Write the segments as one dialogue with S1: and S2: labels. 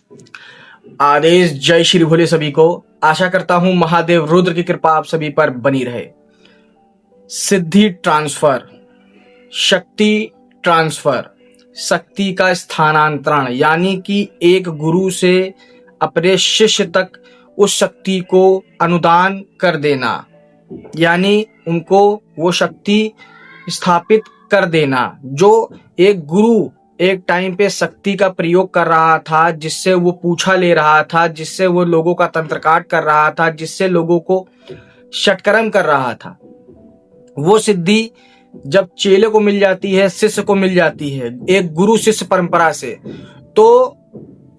S1: आदेश जय श्री भोले सभी को। आशा करता हूं महादेव रुद्र की कृपा आप सभी पर बनी रहे। सिद्धि ट्रांसफर, शक्ति ट्रांसफर, शक्ति का स्थानांतरण यानी कि एक गुरु से अपने शिष्य तक उस शक्ति को अनुदान कर देना, यानी उनको वो शक्ति स्थापित कर देना। जो एक गुरु एक टाइम पे शक्ति का प्रयोग कर रहा था, जिससे वो पूछा ले रहा था, जिससे वो लोगों का तंत्र काट कर रहा था, जिससे लोगों को षटकर्म कर रहा था, वो सिद्धि जब चेले को मिल जाती है, शिष्य को मिल जाती है एक गुरु शिष्य परंपरा से, तो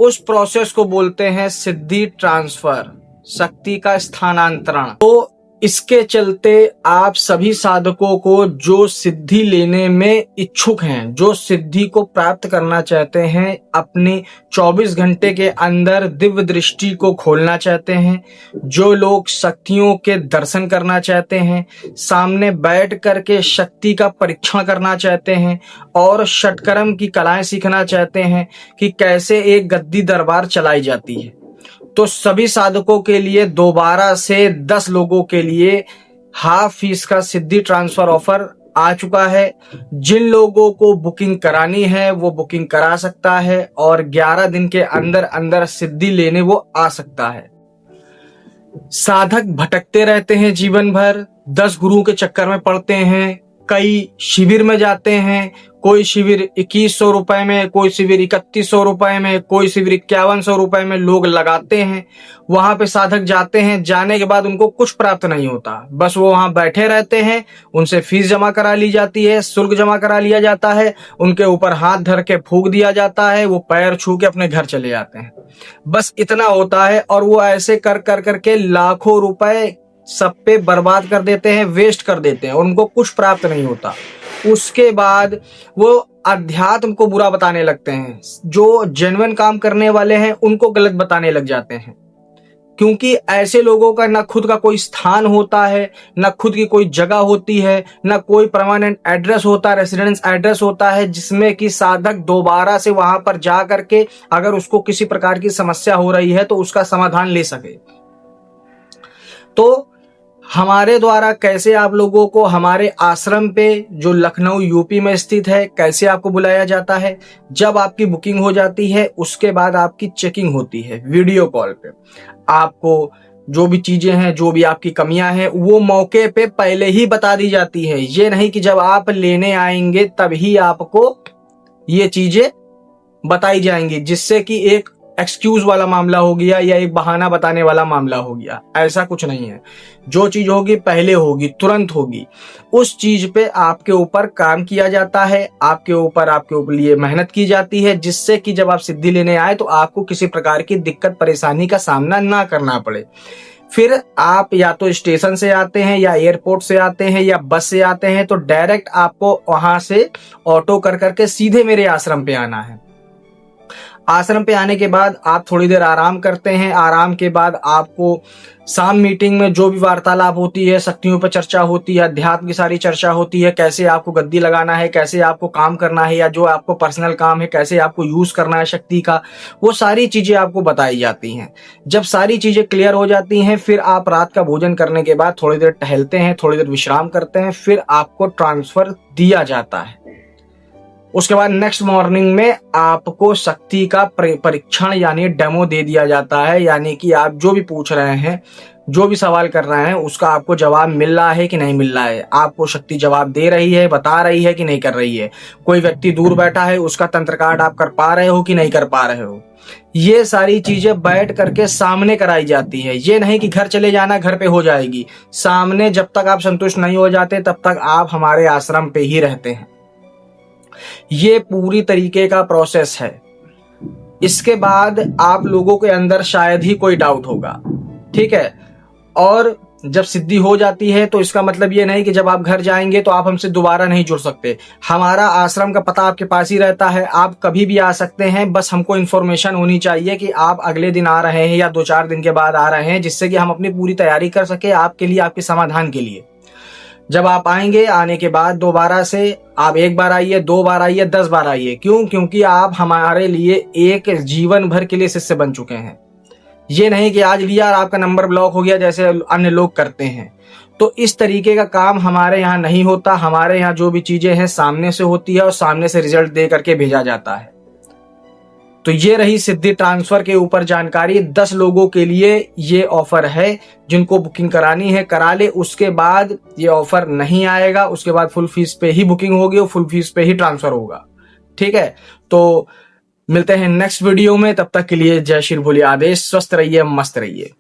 S1: उस प्रोसेस को बोलते हैं सिद्धि ट्रांसफर, शक्ति का स्थानांतरण। तो इसके चलते आप सभी साधकों को जो सिद्धि लेने में इच्छुक हैं, जो सिद्धि को प्राप्त करना चाहते हैं, अपनी 24 घंटे के अंदर दिव्य दृष्टि को खोलना चाहते हैं, जो लोग शक्तियों के दर्शन करना चाहते हैं, सामने बैठ करके शक्ति का परीक्षण करना चाहते हैं और षटकर्म की कलाएं सीखना चाहते हैं कि कैसे एक गद्दी दरबार चलाई जाती है, तो सभी साधकों के लिए दोबारा से 10 लोगों के लिए हाफ फीस का सिद्धि ट्रांसफर ऑफर आ चुका है। जिन लोगों को बुकिंग करानी है वो बुकिंग करा सकता है और 11 दिन के अंदर अंदर सिद्धि लेने वो आ सकता है। साधक भटकते रहते हैं जीवन भर, 10 गुरुओं के चक्कर में पड़ते हैं, कई शिविर में जाते हैं, कोई शिविर 2100 रुपए में, कोई शिविर 3100 रुपए में, कोई शिविर 5100 रुपए में लोग लगाते हैं। वहां पे साधक जाते हैं, जाने के बाद उनको कुछ प्राप्त नहीं होता, बस वो वहां बैठे रहते हैं, उनसे फीस जमा करा ली जाती है, शुल्क जमा करा लिया जाता है, उनके ऊपर हाथ धर के फूंक दिया जाता है, वो पैर छू के अपने घर चले जाते हैं। बस इतना होता है और वो ऐसे कर कर करके लाखों रुपए सब पे बर्बाद कर देते हैं, वेस्ट कर देते हैं और उनको कुछ प्राप्त नहीं होता। उसके बाद वो अध्यात्म को बुरा बताने लगते हैं, जो जेन्युइन काम करने वाले हैं उनको गलत बताने लग जाते हैं, क्योंकि ऐसे लोगों का ना खुद का कोई स्थान होता है, ना खुद की कोई जगह होती है, ना कोई परमानेंट एड्रेस होता है, रेसिडेंस एड्रेस होता है, जिसमें कि साधक दोबारा से वहां पर जा करके अगर उसको किसी प्रकार की समस्या हो रही है तो उसका समाधान ले सके। तो हमारे द्वारा कैसे आप लोगों को हमारे आश्रम पे जो लखनऊ यूपी में स्थित है, कैसे आपको बुलाया जाता है। जब आपकी बुकिंग हो जाती है उसके बाद आपकी चेकिंग होती है वीडियो कॉल पे। आपको जो भी चीजें हैं, जो भी आपकी कमियां हैं, वो मौके पे पहले ही बता दी जाती है। ये नहीं कि जब आप लेने आएंगे तभी आपको ये चीजें बताई जाएंगी, जिससे कि एक एक्सक्यूज वाला मामला हो गया या एक बहाना बताने वाला मामला हो गया। ऐसा कुछ नहीं है, जो चीज होगी पहले होगी, तुरंत होगी। उस चीज पे आपके ऊपर काम किया जाता है, आपके ऊपर लिए मेहनत की जाती है, जिससे कि जब आप सिद्धि लेने आए तो आपको किसी प्रकार की दिक्कत परेशानी का सामना ना करना पड़े। फिर आप या तो स्टेशन से आते हैं या एयरपोर्ट से आते हैं या बस से आते हैं, तो डायरेक्ट आपको वहां से ऑटो कर करके सीधे मेरे आश्रम पे आना है। आश्रम पे आने के बाद आप थोड़ी देर आराम करते हैं। आराम के बाद आपको शाम मीटिंग में जो भी वार्तालाप होती है, शक्तियों पर चर्चा होती है, अध्यात्म की सारी चर्चा होती है, कैसे आपको गद्दी लगाना है, कैसे आपको काम करना है, या जो आपको पर्सनल काम है कैसे आपको यूज करना है शक्ति का, वो सारी चीजें आपको बताई जाती हैं। जब सारी चीजें क्लियर हो जाती हैं, फिर आप रात का भोजन करने के बाद थोड़ी देर टहलते हैं, थोड़ी देर विश्राम करते हैं, फिर आपको ट्रांसफर दिया जाता है। उसके बाद नेक्स्ट मॉर्निंग में आपको शक्ति का परीक्षण यानी डेमो दे दिया जाता है, यानी कि आप जो भी पूछ रहे हैं, जो भी सवाल कर रहे हैं, उसका आपको जवाब मिल रहा है कि नहीं मिल रहा है, आपको शक्ति जवाब दे रही है, बता रही है कि नहीं कर रही है। कोई व्यक्ति दूर बैठा है, उसका तंत्र कार्ड आप कर पा रहे हो कि नहीं कर पा रहे हो। ये सारी चीजें बैठ करके सामने कराई जाती है। ये नहीं कि घर चले जाना, घर पे हो जाएगी। सामने जब तक आप संतुष्ट नहीं हो जाते तब तक आप हमारे आश्रम पे ही रहते हैं। ये पूरी तरीके का प्रोसेस है। इसके बाद आप लोगों के अंदर शायद ही कोई डाउट होगा, ठीक है। और जब सिद्धि हो जाती है तो इसका मतलब ये नहीं कि जब आप घर जाएंगे तो आप हमसे दोबारा नहीं जुड़ सकते। हमारा आश्रम का पता आपके पास ही रहता है, आप कभी भी आ सकते हैं। बस हमको इन्फॉर्मेशन होनी चाहिए कि आप अगले दिन आ रहे हैं या 2-4 दिन के बाद आ रहे हैं, जिससे कि हम अपनी पूरी तैयारी कर सके आपके लिए, आपके समाधान के लिए। जब आप आएंगे, आने के बाद दोबारा से आप एक बार आइए, 2 बार आइए, 10 बार आइए। क्यों? क्योंकि आप हमारे लिए एक जीवन भर के लिए शिष्य बन चुके हैं। ये नहीं कि आज लिया और आपका नंबर ब्लॉक हो गया जैसे अन्य लोग करते हैं। तो इस तरीके का काम हमारे यहाँ नहीं होता। हमारे यहाँ जो भी चीजें हैं सामने से होती है और सामने से रिजल्ट दे करके भेजा जाता है। तो ये रही सिद्धि ट्रांसफर के ऊपर जानकारी। 10 लोगों के लिए ये ऑफर है, जिनको बुकिंग करानी है करा ले। उसके बाद ये ऑफर नहीं आएगा, उसके बाद फुल फीस पे ही बुकिंग होगी और फुल फीस पे ही ट्रांसफर होगा। ठीक है, तो मिलते हैं नेक्स्ट वीडियो में। तब तक के लिए जय श्री भोले आदेश। स्वस्थ रहिए, मस्त रहिए।